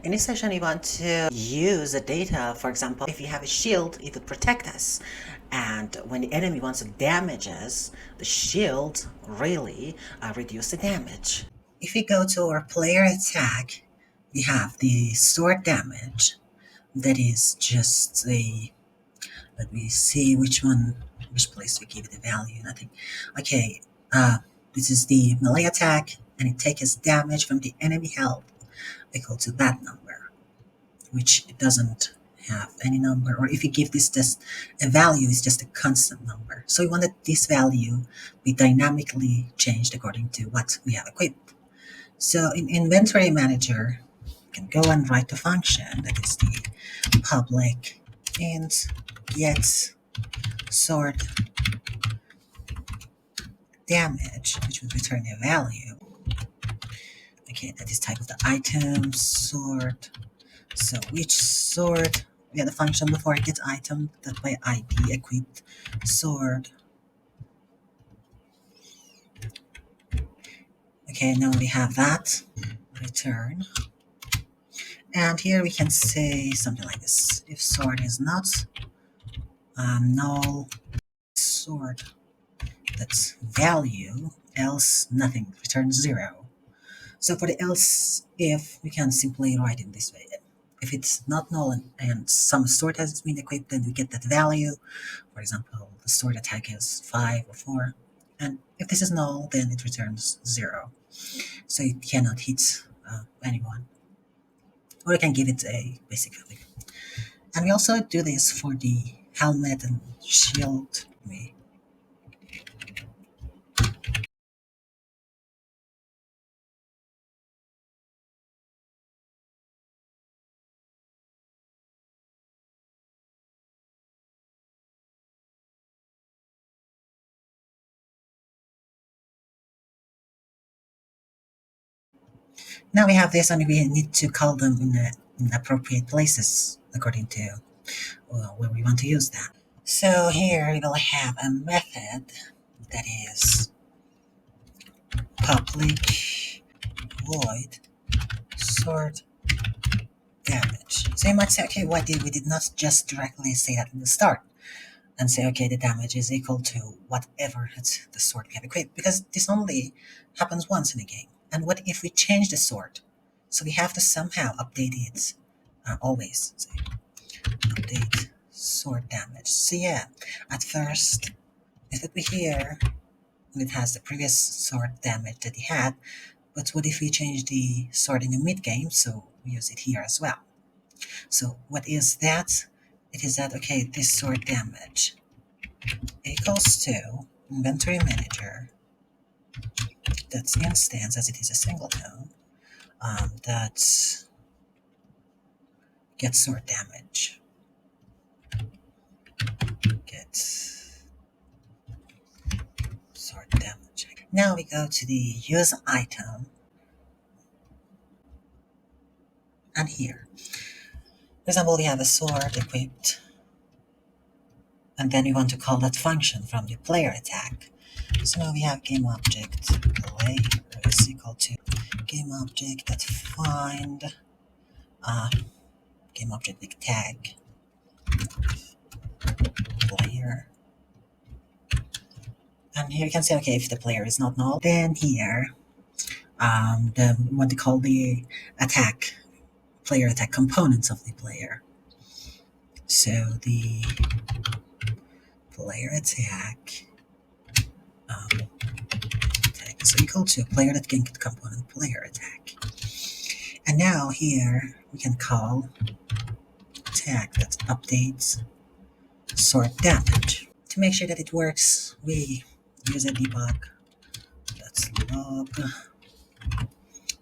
In this session, you want to use the data. For example, if you have a shield, it would protect us. And when the enemy wants to damage us, the shield really reduce the damage. If we go to our player attack, we have the sword damage. That is just a, let me see which place we give it a value. Nothing. Okay, this is the melee attack, and it takes damage from the enemy health equal to that number, which it doesn't have any number, or if you give this just a value, it's just a constant number. So we want that this value be dynamically changed according to what we have equipped. So in inventory manager, you can go and write the function that is the public int get sword damage, which would return a value. Okay, that is type of the item sword. So which sword? We had a function before it gets item that by ID equipped sword. Okay, now we have that return. And here we can say something like this: if sword is not null sword, that's value, else nothing, returns 0. So for the else if, we can simply write it this way. If it's not null and some sword has been equipped, then we get that value. For example, the sword attack is 5 or 4. And if this is null, then it returns 0. So it cannot hit anyone. Or you can give it a basic value. And we also do this for the helmet and shield. Now we have this, and we need to call them in appropriate places according to where we want to use that. So here we will have a method that is public void sword damage. So you might say, okay, why did we not just directly say that in the start and say, okay, the damage is equal to whatever it's the sword we have equipped? Because this only happens once in a game. And what if we change the sword? So we have to somehow update it always. So update sword damage. So yeah, at first it would be here, and it has the previous sword damage that he had. But what if we change the sword in the mid game? So we use it here as well. So what is that? It is that, okay, this sword damage equals to inventory manager, that's instance as it is a singleton, that's get sword damage. Get sword damage. Now we go to the use item, and here, for example, we have a sword equipped, and then we want to call that function from the player attack. So now we have game object player is equal to game object that find game object with tag player. And here you can say, okay, if the player is not null, then here the what they call the attack player attack components of the player. So the player attack is equal to player that can get component player attack. And now here we can call attack that updates sword damage. To make sure that it works, we use a debug. That's log,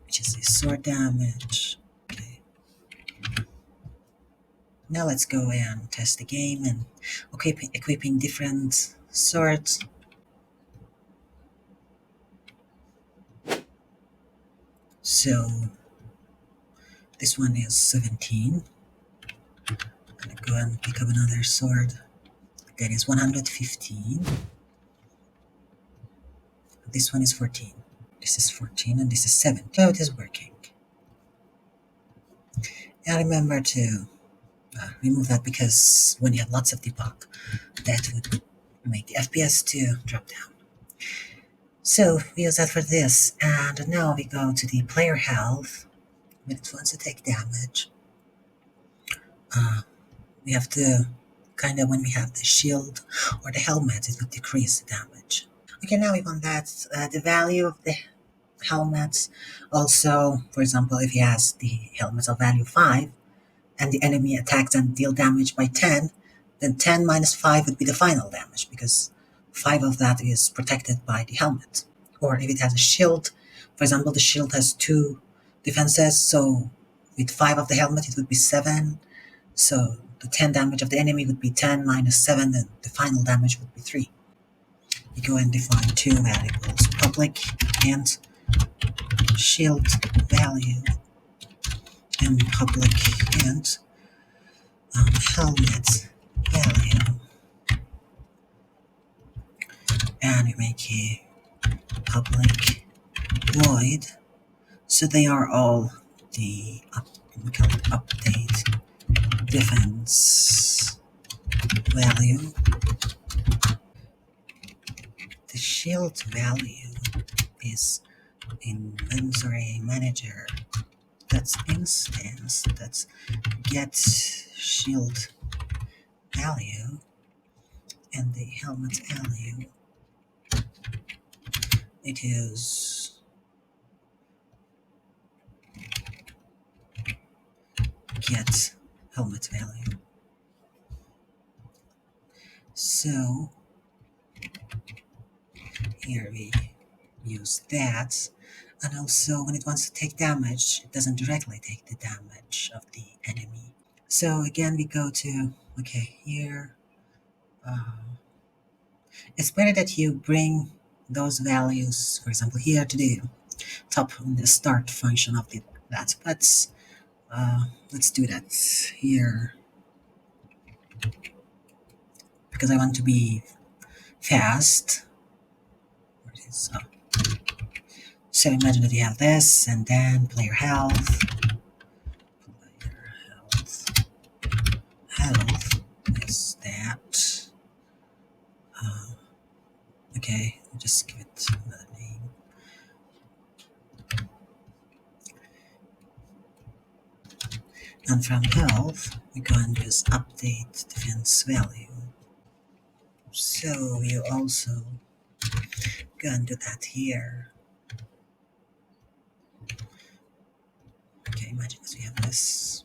which is the sword damage. Okay. Now let's go and test the game and equipping different swords. So this one is 17. I'm gonna go and pick up another sword that is 115. This one is 14. This is 14 and this is 7. So it is working. And remember to remove that because when you have lots of debug, that would make the FPS to drop down. So we use that for this, and now we go to the player health. When it wants to take damage, uh, we have to kind of when we have the shield or the helmet, it would decrease the damage. Okay, now we want that the value of the helmets. Also, for example, if he has the helmets of value 5 and the enemy attacks and deal damage by 10, then 10 minus 5 would be the final damage because 5 of that is protected by the helmet. Or if it has a shield, for example, the shield has 2 defenses, so with 5 of the helmet it would be 7. So the 10 damage of the enemy would be 10 minus 7, and the final damage would be 3. You go and define 2 variables, public and shield value, and public and helmet value, and we make a public void. So they are all the we call it update defense value. The shield value is inventory manager. That's instance. That's get shield value, and the helmet value, it is get helmet value. So here we use that, and also when it wants to take damage, it doesn't directly take the damage of the enemy. So again, we go to okay here. It's better that you bring those values, for example, here to the top in the start function of that. But let's do that here because I want to be fast. Where it is? Oh. So imagine that you have this, and then player health. Player health is that. Okay, I'll just give it another name. And from health, we go and use update defense value. So you also go and do that here. Okay, imagine that we have this.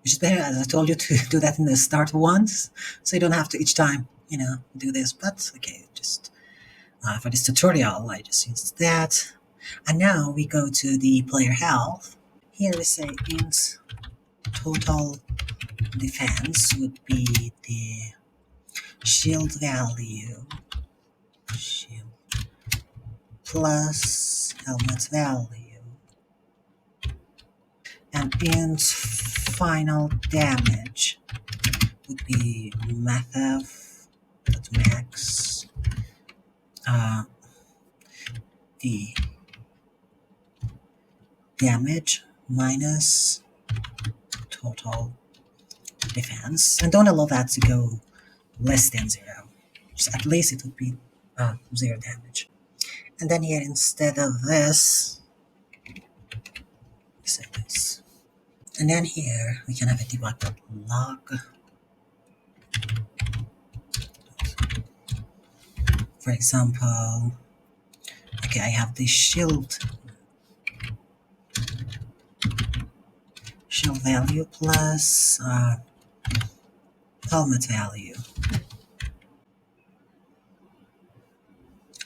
Which is better, as I told you, to do that in the start once, so you don't have to each time, do this. But okay, just for this tutorial, I just used that. And now we go to the player health. Here we say int total defense would be the shield value, shield plus helmet value, and int final damage would be math max the damage minus total defense, and don't allow that to go less than 0. So at least it would be 0 damage. And then here, instead of this, we say this. And then here we can have a debug.log. For example, okay, I have the shield value plus helmet value.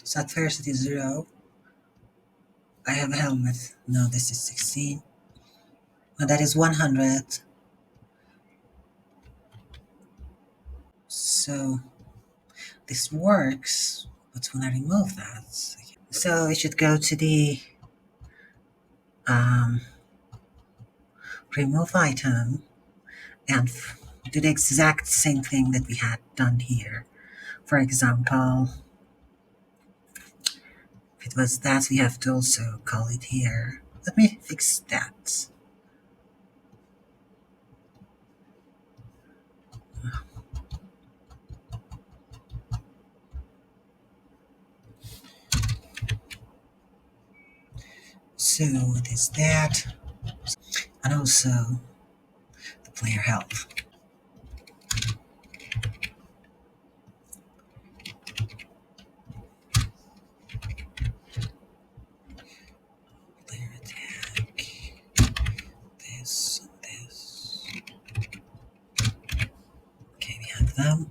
So at first it is 0. I have a helmet. No, this is 16. No, that is 100. So this works, but when I remove that, so it should go to the remove item and do the exact same thing that we had done here. For example, if it was that, we have to also call it here. Let me fix that. So it is that, and also the player health. Player attack. This and this. Okay, we have them.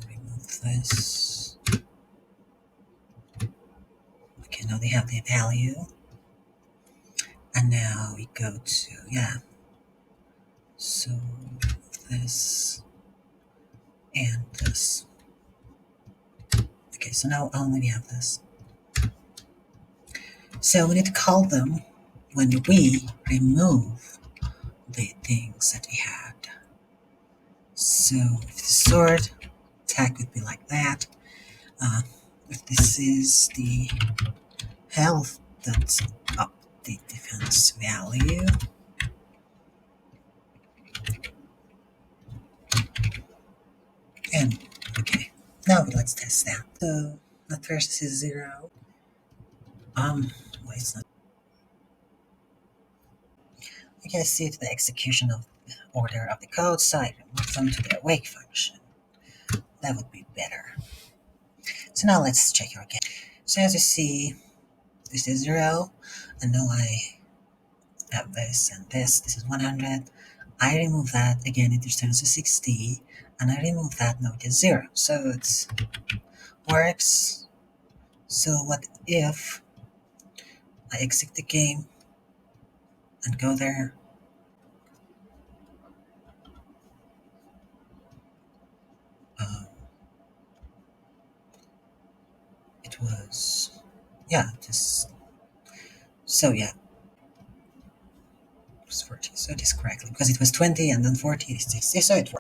Remove this. Okay, now they have the value. And now we go to, yeah. So this and this. Okay, so now only we have this. So we need to call them when we remove the things that we had. So if the sword attack would be like that. If this is the health, that's up the defense value. And okay, now let's test that. So at first this is 0. Wait, it's not. You can see the execution of the order of the code, so I move them to the awake function. That would be better. So now let's check here again. So as you see, this is 0, and now I have this and this. This is 100. I remove that, again it returns to 60, and I remove that, now it is 0. So it works. So what if I exit the game and go there? It was, yeah, just, so yeah, it was 40, so it is correctly, because it was 20 and then 40 is 60, so it works.